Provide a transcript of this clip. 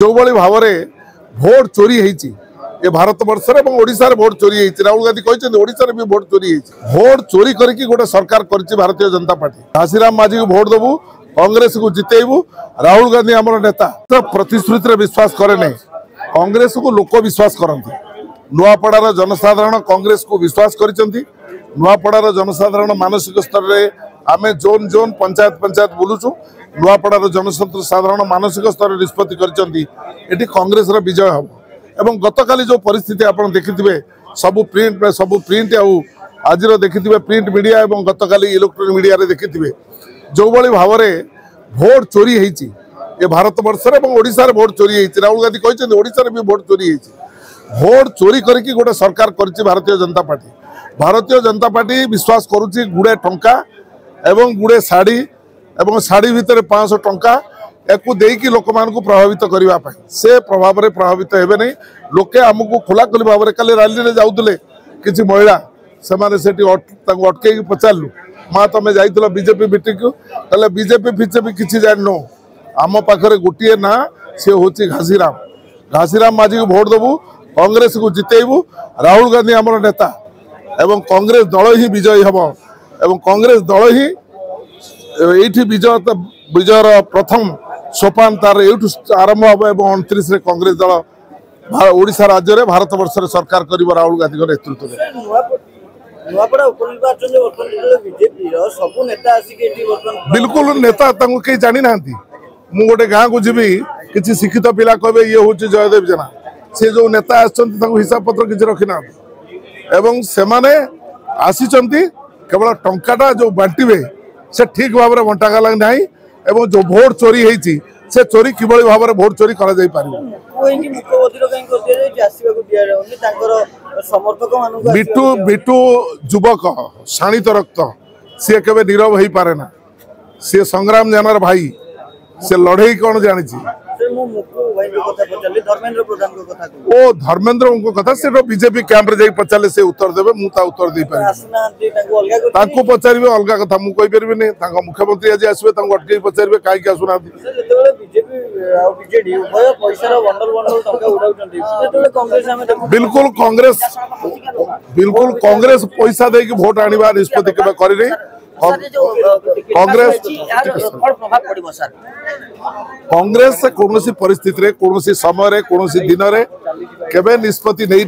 जो भाव में भोट चोरी ये भारत वर्ष ओडिशा भोट चोरी राहुल गांधी कहते ओडिशा भी भोट चोरी भोट चोरी करके गोटे सरकार कर भारतीय जनता पार्टी घासीराम माझी को भोट देवु कांग्रेस को जितेबू राहुल गांधी आम नेता तो प्रतिश्रुति विश्वास करे नहीं कांग्रेस को लोक विश्वास करती नुआपड़ार जनसाधारण कांग्रेस को विश्वास करती नुआपड़ार जनसाधारण मानसिक स्तर में आम जोन जोन पंचायत पंचायत बुलुचु नुआपड़ार जनसाधारण मानसिक स्तर निष्पत्ति कर कांग्रेस विजय हम एवं गतकाली जो परिस्थिति आप देखिथे सबू प्रिंट आज देखिथे प्रिंट मीडिया और गतकाली इलेक्ट्रोनिक मीडिया देखिथे जो भाव में भोट चोरी ये भारत वर्ष ओडिशा भोट चोरी राहुल गांधी कहते ओडिशा भी भोट चोरी भोट चोरी करके गोटे सरकार कर भारतीय जनता पार्टी विश्वास करुच्ची गुड़े टंका एवं गुड़े शाढ़ी एवं शाढ़ी भितर 500 टंका या देकी लोक मान प्रभावित करने से प्रभाव में प्रभावित हे नहीं लोके आमको खोलाखोली भाव में कल रैली में जाऊे कि महिला से अटकई पचारू माँ तुम जा बीजेपी मीटिंग को कल बीजेपी फीजेपी किसी जान आम पाखे गोटे ना सी हूँ घासीराम माझी को भोट देवु कांग्रेस को जितेबू राहुल गांधी आम नेता एवं कांग्रेस दल ही विजयी हम एवं कांग्रेस दल ही ये विजयर प्रथम सोपान तार यूँ आरंभ हम एवं 29 कांग्रेस दल ओडिशा राज्य में भारत वर्ष सरकार कर राहुल गांधी नेतृत्व बिल्कुल नेता कहीं जानी ना मु गोटे गाँव को जीवी किसी शिक्षित पिला कहे ये हूँ जयदेव जेना सी जो नेता हिसाब पत्र किसी रखी ना एवं से आसी केवल टंकाटा जो बांटे से ठीक भाव में बंटा गला ना एवं जो भोट चोरी होती से चोरी किभली भाव में भोट चोरी कर बिटू बिटू युवक शाणित रक्त सी केवे नीरव हो पारे ना सी संग्राम जानर भाई से लड़े कौन जानी धर्मेंद्र कथा से बीजेपी कैंप रे पचारे से उत्तर देवे मुझे उत्तर दे पारि पचारे अलग कथा मुझे मुख्यमंत्री आज आसवे अटक पचारे कहीं आसुना बिल्कुल कांग्रेस पैसा दे भोट आने निष्पत्ति केवे कांग्रेस कौन परिस्थिति कौन समय कौन दिन में केवे निष्पत्ति नहीं।